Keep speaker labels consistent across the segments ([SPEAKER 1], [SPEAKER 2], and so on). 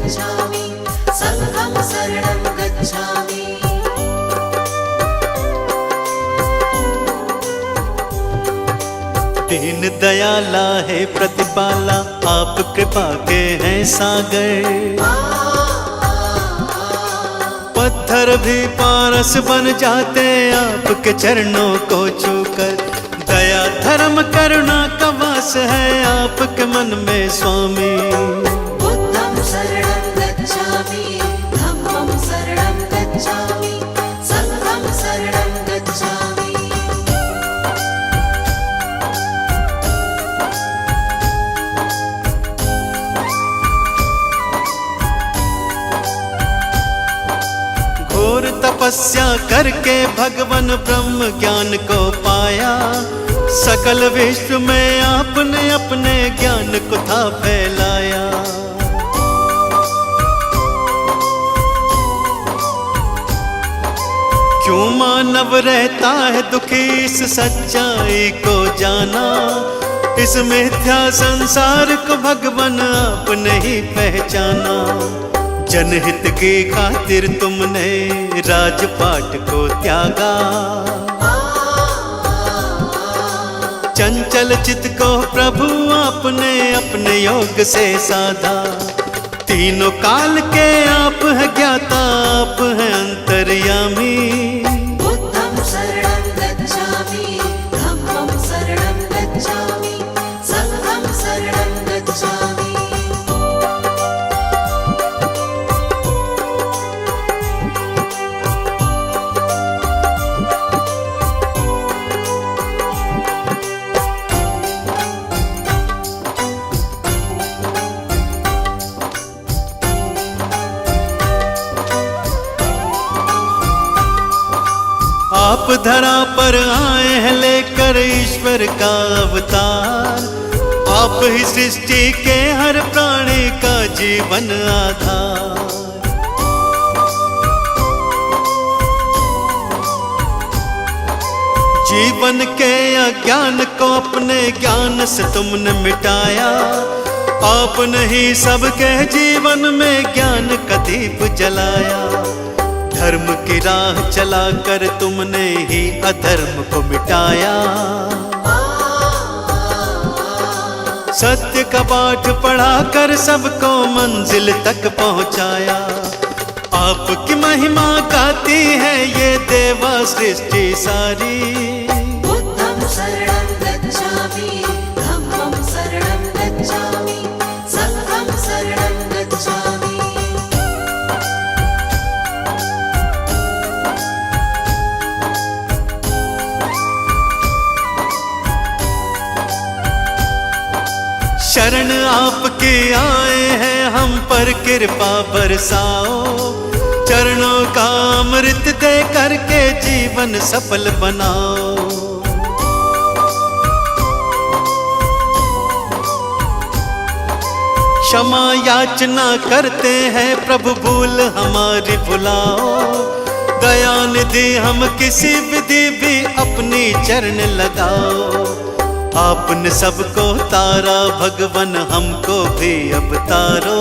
[SPEAKER 1] गच्छामि, संघं शरणं गच्छामि।
[SPEAKER 2] दीन दयाला है प्रतिपाला, आप कृपा के हैं सागर। पत्थर भी पारस बन जाते आपके चरणों को छूकर। दया धर्म करुणा का वास है आपके मन में स्वामी।
[SPEAKER 1] बुद्धं शरणं गच्छामि, धम्मं शरणं गच्छामि, संघं शरणं गच्छामि।
[SPEAKER 2] घोर तपस्या करके भगवान ब्रह्म ज्ञान को पाया। सकल विश्व में आपने अपने ज्ञान को था फैलाया। क्यों मानव रहता है दुखी इस सच्चाई को जाना। इस मिथ्या संसार को भगवान आपने ही पहचाना। जनहित की खातिर तुमने राजपाट को त्यागा। चंचल चित्त को प्रभु आपने अपने योग से साधा। तीनों काल के आप है ज्ञाता, आप है अंतर्यामी।
[SPEAKER 1] बुद्धं शरणं गच्छामि, धम्मं शरणं गच्छामि, संघं शरणं गच्छामि।
[SPEAKER 2] आप धरा पर आए हैं लेकर ईश्वर का अवतार। आप ही सृष्टि के हर प्राणी का जीवन आधार। जीवन के अज्ञान को अपने ज्ञान से तुमने मिटाया। आपने ही सबके जीवन में ज्ञान का दीप जलाया। धर्म की राह चलाकर तुमने ही अधर्म को मिटाया। सत्य का पाठ पढ़ाकर सबको मंजिल तक पहुंचाया। आपकी महिमा गाती है ये देवा सृष्टि सारी।
[SPEAKER 1] बुद्धं शरणं गच्छामि, धम्मं शरणं गच्छामि, संघं शरणं गच्छामि।
[SPEAKER 2] शरण आपके आए हैं हम पर कृपा बरसाओ। चरणों का अमृत दे करके जीवन सफल बनाओ। क्षमा याचना करते हैं प्रभु भूल हमारी भुलाओ। दया निधि हम किसी विधि भी अपनी चरण लगाओ। आपने सबको तारा भगवान हमको भी अब तारो।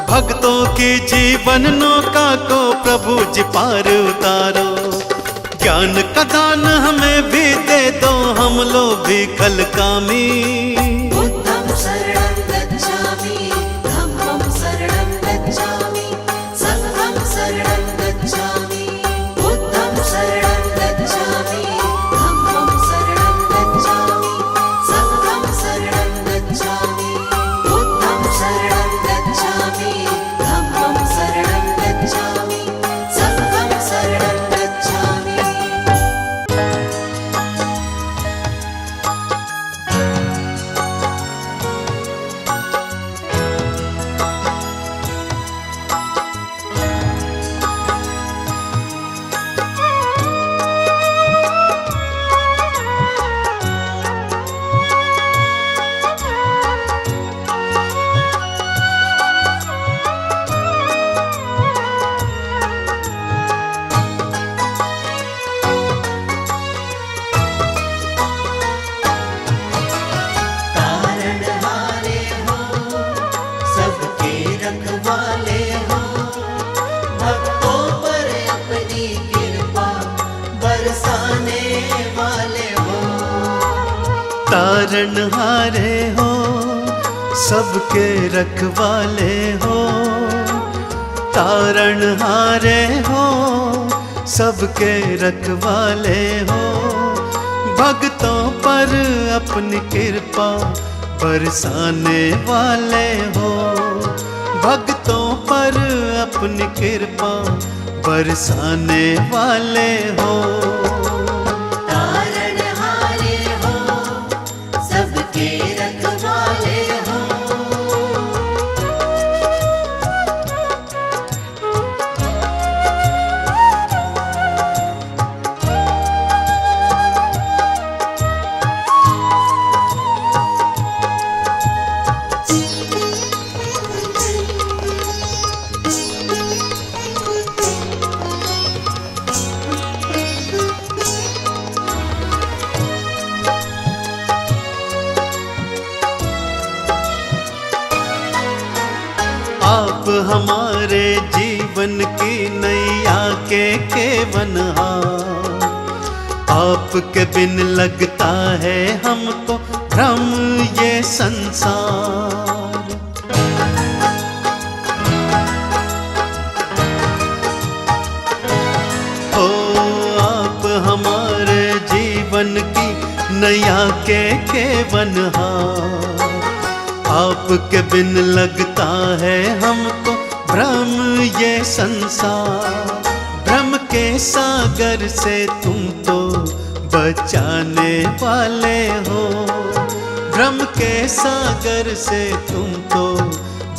[SPEAKER 2] भक्तों की जीवन नौका को प्रभु जी पार उतारो। ज्ञान का दान हमें भी दे दो, हम लोग भी कल कामी।
[SPEAKER 1] बुद्धं शरणं गच्छामि, धम्मं शरणं गच्छामि, संघं शरणं गच्छामि। बुद्धं शरणं गच्छामि, धम्मं शरणं गच्छामि, संघं शरणं गच्छामि। बुद्धं शरणं गच्छामि, धम्मं शरणं गच्छामि, संघं शरणं गच्छामि।
[SPEAKER 2] तारणहारे हो, सबके रखवाले हो। तारणहारे हो, सबके रखवाले हो। भक्तों पर अपनी कृपा बरसाने वाले हो। भक्तों पर अपनी कृपा बरसाने वाले हो।
[SPEAKER 1] तारणहारे हो, सबके रखवाले हो।
[SPEAKER 2] आप हमारे जीवन की नैया के केवनहार। आपके बिन लगता है हमको भ्रम ये संसार। ओ आप हमारे जीवन की नैया के केवनहार। आपके बिन लगता है हमको भ्रम ये संसार। भ्रम के सागर से तुम तो बचाने वाले हो। भ्रम के सागर से तुम तो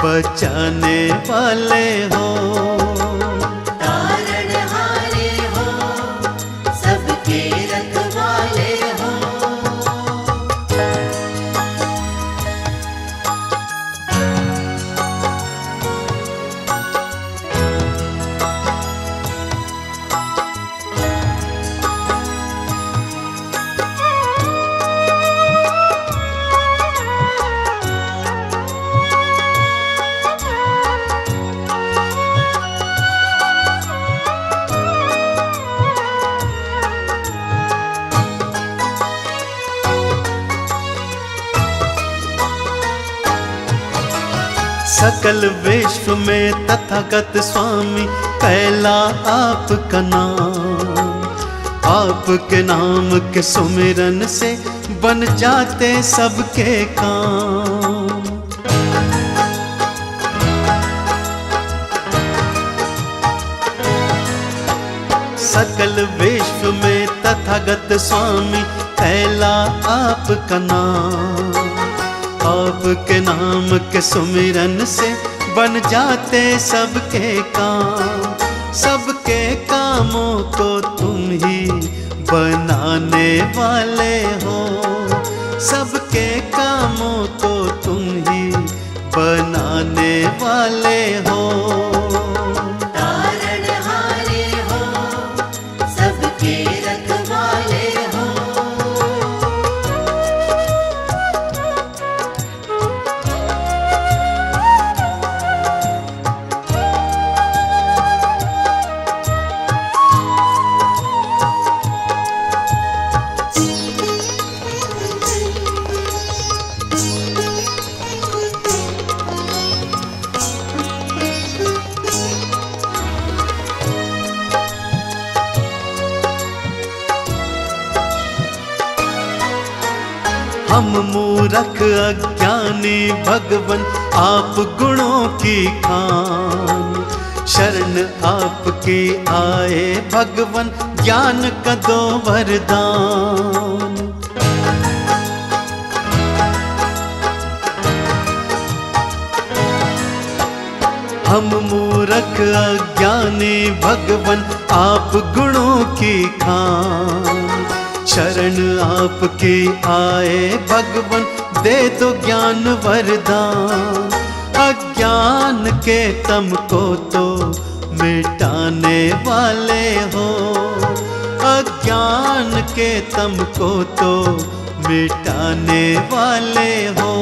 [SPEAKER 2] बचाने वाले हो।
[SPEAKER 1] तारणहारे हो, सबके रखवाले हो।
[SPEAKER 2] सकल विश्व में तथागत स्वामी पहला आपका नाम। आपके नाम के सुमिरन से बन जाते सबके काम। सकल विश्व में तथागत स्वामी पहला आपका नाम। आपके नाम के सुमिरन से बन जाते सबके काम। सबके कामों को तुम ही बनाने वाले हो। सबके कामों को तुम ही बनाने वाले हो।
[SPEAKER 1] तारणहारे हो, सबके रखवाले हो।
[SPEAKER 2] हम मूरख अज्ञानी भगवन आप गुणों की खान। शरण आपकी आए भगवन ज्ञान का दो वरदान। हम मूरख अज्ञानी भगवन आप गुणों की खान। शरण आपकी आए भगवन दे दो ज्ञान वरदान। अज्ञान के तम को तो मिटाने वाले हो। अज्ञान के तम को तो मिटाने वाले हो।